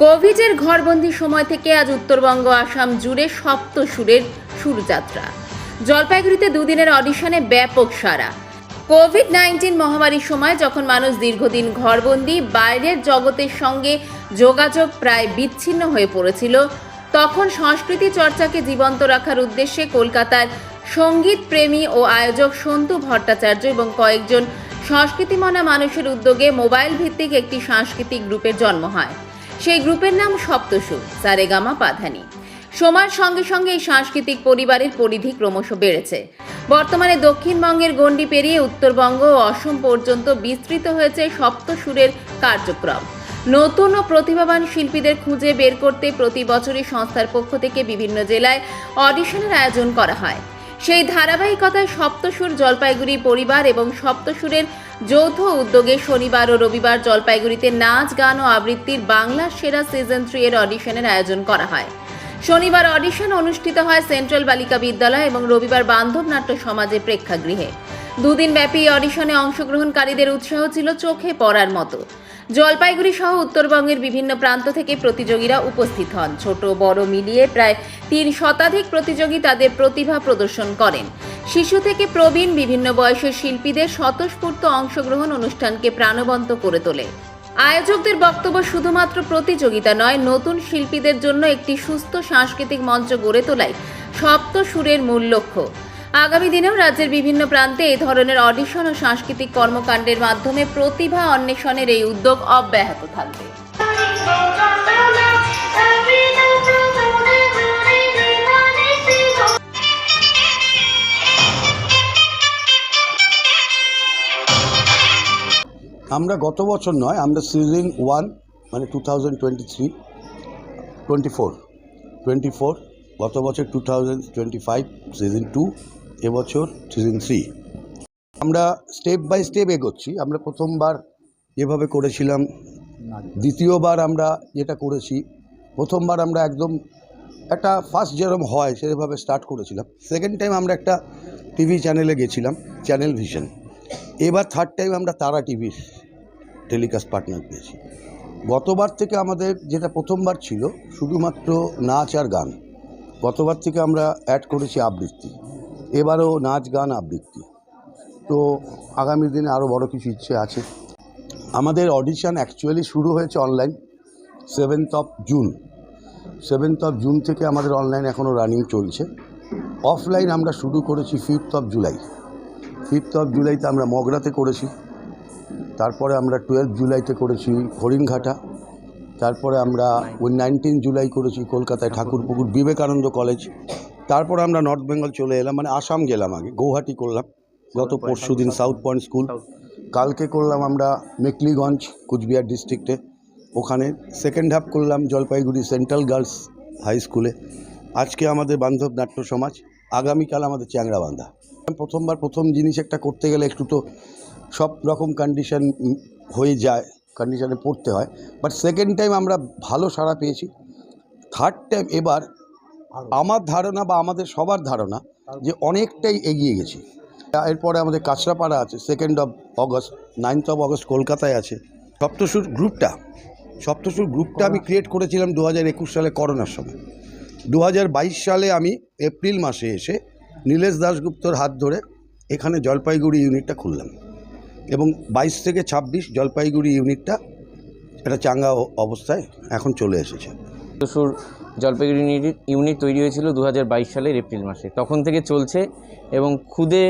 কোভিডের ঘরবন্দি সময় থেকে আজ উত্তরবঙ্গ আসাম জুড়ে সপ্তসুরের সুরযাত্রা। জলপাইগুড়িতে দুদিনের অডিশনে ব্যাপক সাড়া। কোভিড-19 মহামারীর সময় যখন মানুষ দীর্ঘদিন ঘরবন্দি, বাইরের জগতের সঙ্গে যোগাযোগ প্রায় বিচ্ছিন্ন হয়ে পড়েছিল, তখন সংস্কৃতি চর্চাকে জীবন্ত রাখার উদ্দেশ্যে কলকাতার সঙ্গীত প্রেমী ও আয়োজক সন্তু ভট্টাচার্য এবং কয়েকজন সংস্কৃতিমনা মানুষের উদ্যোগে মোবাইল ভিত্তিক একটি সাংস্কৃতিক গ্রুপের জন্ম হয়। সেই গ্রুপের নাম সপ্তসুর সারেগামা পাধানি। সময়ের সঙ্গে সঙ্গে এই সাংস্কৃতিক পরিবারের পরিধি ক্রমশ বেড়েছে। বর্তমানে দক্ষিণবঙ্গের গণ্ডি পেরিয়ে উত্তরবঙ্গ ও অসম পর্যন্ত বিস্তৃত হয়েছে সপ্তসুরের কার্যক্রম। নতুন ও প্রতিভাবান শিল্পীদের খুঁজে বের করতে প্রতি বছরই সংস্থার পক্ষ থেকে বিভিন্ন জেলায় অডিশনের আয়োজন করা হয়। সেই ধারাবাহিকতায় সপ্তসুর জলপাইগুড়ি পরিবার এবং সপ্তসুরের যৌথ উদ্যোগে শনিবার ও রবিবার জলপাইগুড়িতে নাচ, গান ও আবৃত্তির বাংলা সেরা সিজন 3 এর অডিশনের আয়োজন করা হয়। শনিবার অডিশন অনুষ্ঠিত হয় সেন্ট্রাল বালিকা বিদ্যালয় এবং রবিবার বান্ধব নাট্য সমাজে প্রেক্ষাগৃহে। দুদিন ব্যাপী অডিশনে অংশগ্রহণকারীদের উৎসাহ ছিল চোখে পড়ার মতো। জলপাইগুড়ি সহ উত্তরবঙ্গের বিভিন্ন প্রান্ত থেকে প্রতিযোগীরা উপস্থিত হন। ছোট বড় মিলিয়ে প্রায় 3 শতাধিক প্রতিযোগী তাদের প্রতিভা প্রদর্শন করেন। শিশু থেকে প্রবীণ বিভিন্ন বয়সের শিল্পীদের স্বতঃস্ফূর্ত অংশগ্রহণ অনুষ্ঠানকে প্রাণবন্ত করে তোলে। আয়োজকদের বক্তব্য শুধুমাত্র প্রতিযোগিতা নয়, নতুন শিল্পীদের জন্য একটি সুস্থ সাংস্কৃতিক মঞ্চ গড়ে তোলাই সপ্তসুরের মূল লক্ষ্য। আগামী দিনেও রাজ্যের বিভিন্ন প্রান্তে এই ধরনের অডিশন ও সাংস্কৃতিক কর্মকাণ্ডের মাধ্যমে প্রতিভা অন্বেষণের এই উদ্যোগ অব্যাহত থাকবে। আমরা গত বছর নয়, আমরা সিজন 1 মানে 2023-24 গত বছর 2025 সিজন 2, এবছর সিজন 3। আমরা স্টেপ বাই স্টেপ এগোচ্ছি। আমরা প্রথমবার যেভাবে করেছিলাম, দ্বিতীয়বার আমরা যেটা করেছি, প্রথমবার আমরা একদম একটা ফার্স্ট যেরকম হয় সেভাবে স্টার্ট করেছিলাম। সেকেন্ড টাইম আমরা একটা টিভি চ্যানেলে গেছিলাম, চ্যানেল ভিশন। এবার থার্ড টাইম আমরা তারা টিভির টেলিকাস্ট পার্টনার পেয়েছি। গতবার থেকে আমাদের যেটা প্রথমবার ছিল শুধুমাত্র নাচ আর গান, গতবার থেকে আমরা অ্যাড করেছি আবৃত্তি। এবারও নাচ, গান, আবৃত্তি। তো আগামী দিনে আরও বড় কিছু ইচ্ছে আছে। আমাদের অডিশন অ্যাকচুয়ালি শুরু হয়েছে অনলাইন 7th of জুন থেকে আমাদের অনলাইন এখনও রানিং চলছে। অফলাইন আমরা শুরু করেছি 5th of জুলাইতে আমরা মগরাতে করেছি। তারপরে আমরা 12th জুলাইতে করেছি হরিণঘাটা। তারপরে আমরা 19 জুলাই করেছি কলকাতায় ঠাকুরপুকুর বিবেকানন্দ কলেজ। তারপরে আমরা নর্থ বেঙ্গল চলে এলাম, মানে আসাম গেলাম। আগে গৌহাটি করলাম গত পরশু দিন, সাউথ পয়েন্ট স্কুল। কালকে করলাম আমরা মেকলিগঞ্জ, কুচবিহার ডিস্ট্রিক্টে, ওখানে। সেকেন্ড হাফ করলাম জলপাইগুড়ি সেন্ট্রাল গার্লস হাই স্কুলে। আজকে আমাদের বান্ধব নাট্য সমাজ, আগামীকাল আমাদের চ্যাংড়াবান্ধা। প্রথম জিনিস একটা করতে গেলে একটু তো সব রকম কন্ডিশন হয়ে যায়, কন্ডিশনে পড়তে হয়। বাট সেকেন্ড টাইম আমরা ভালো সাড়া পেয়েছি। থার্ড টাইম এবার আমার ধারণা বা আমাদের সবার ধারণা যে অনেকটাই এগিয়ে গেছি। এরপরে আমাদের কাঁচরাপাড়া আছে 2nd of August, 9th of August কলকাতায় আছে। সপ্তসুর গ্রুপটা আমি ক্রিয়েট করেছিলাম 2021 সালে করোনার সময়। 2022 সালে আমি এপ্রিল মাসে এসে নীলেশ দাশগুপ্তর হাত ধরে এখানে জলপাইগুড়ি ইউনিটটা খুললাম এবং 22 থেকে 26 জলপাইগুড়ি ইউনিটটা একটা চাঙ্গা অবস্থায় এখন চলে এসেছে। সপ্তসুর জলপাইগুড়ি ইউনিট তৈরি হয়েছিল 2022 সালের এপ্রিল মাসে। তখন থেকে চলছে এবং খুদে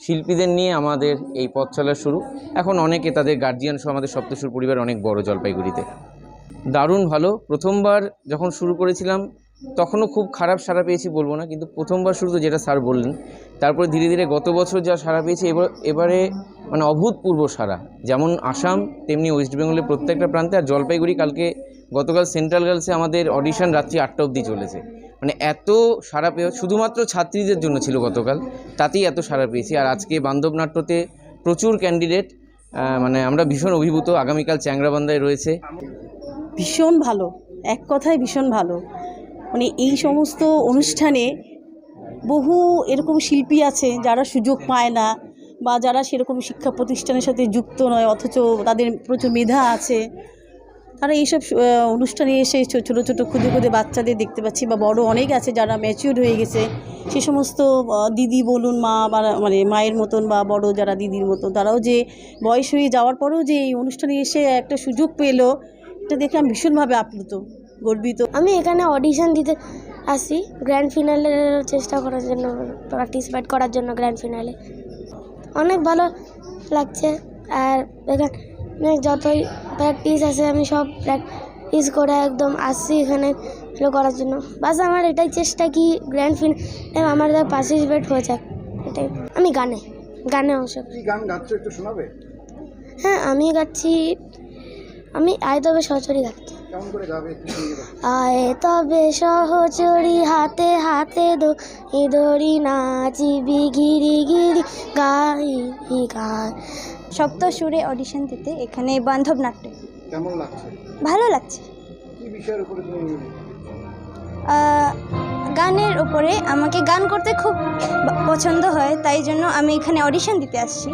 শিল্পীদের নিয়ে আমাদের এই পথ চলা শুরু। এখন অনেকে তাদের গার্জিয়ান সহ আমাদের সপ্তসুর পরিবার অনেক বড় জলপাইগুড়িতে। দারুণ ভালো। প্রথমবার যখন শুরু করেছিলাম তখনও খুব খারাপ সাড়া পেয়েছি বলবো না, কিন্তু প্রথমবার শুরু তো যেটা স্যার বললেন, তারপরে ধীরে ধীরে গত বছর যা সাড়া পেয়েছি এবারে মানে অভূতপূর্ব সাড়া। যেমন আসাম তেমনি ওয়েস্ট বেঙ্গলের প্রত্যেকটা প্রান্তে। আর জলপাইগুড়ি গতকাল সেন্ট্রাল গার্লসে আমাদের অডিশন রাত্রি 8টা অবধি চলেছে। মানে এত সাড়া পেয়ে শুধুমাত্র ছাত্রীদের জন্য ছিল গতকাল, তাতেই এত সাড়া পেয়েছি। আর আজকে বান্ধব নাট্যতে প্রচুর ক্যান্ডিডেট, মানে আমরা ভীষণ অভিভূত। আগামীকাল চ্যাংড়াবান্ধায় রয়েছে। ভীষণ ভালো, এক কথায় ভীষণ ভালো। মানে এই সমস্ত অনুষ্ঠানে বহু এরকম শিল্পী আছে যারা সুযোগ পায় না, বা যারা সেরকম শিক্ষা প্রতিষ্ঠানের সাথে যুক্ত নয় অথচ তাদের প্রচুর মেধা আছে, তারা এইসব অনুষ্ঠানে এসে ছোটো ছোটো ক্ষুদে ক্ষুদে বাচ্চাদের দেখতে পাচ্ছি, বা বড় অনেক আছে যারা ম্যাচিউরড হয়ে গেছে, সে সমস্ত দিদি বলুন, মা বা মানে মায়ের মতন বা বড় যারা দিদির মতন, তারাও যে বয়স হয়ে যাওয়ার পরেও যে এই অনুষ্ঠানে এসে একটা সুযোগ পেলো, এটা দেখে আমি ভীষণভাবে আপ্লুত, গর্বিত। আমি এখানে অডিশন দিতে আসি গ্র্যান্ড ফিনালের চেষ্টা করার জন্য, পার্টিসিপেট করার জন্য গ্র্যান্ড ফিনালে। অনেক ভালো লাগছে। আর এখানে যতই প্র্যাকটিস আছে আমি সব প্র্যাকটিস করে একদম আসছি এখানে ভালো করার জন্য। বাস আমার এটাই চেষ্টা কি গ্র্যান্ড ফিনালে আমার পার্টিসিপেট হয়ে যাক, এটাই। আমি গানে অংশ। গান গাচ্ছ, একটু শোনাবে? হ্যাঁ, আমি গাচ্ছি, আমি আয় তবে সহচরী গাচ্ছি। কেমন করে গাবে একটু শুনিয়ে দাও। আয় তবে সহচরী হাতে হাতে দড়ি নাচিবি গিরি গিরি গাই গান। সপ্ত সুরে অডিশন দিতে এখানে বান্ধব নাট্যে। কেমন লাগছে? ভালো লাগছে। কি বিষয়ের উপরে তুমি? গানের উপরে। আমাকে গান করতে খুব পছন্দ হয়, তাই জন্য আমি এখানে অডিশন দিতে আসছি।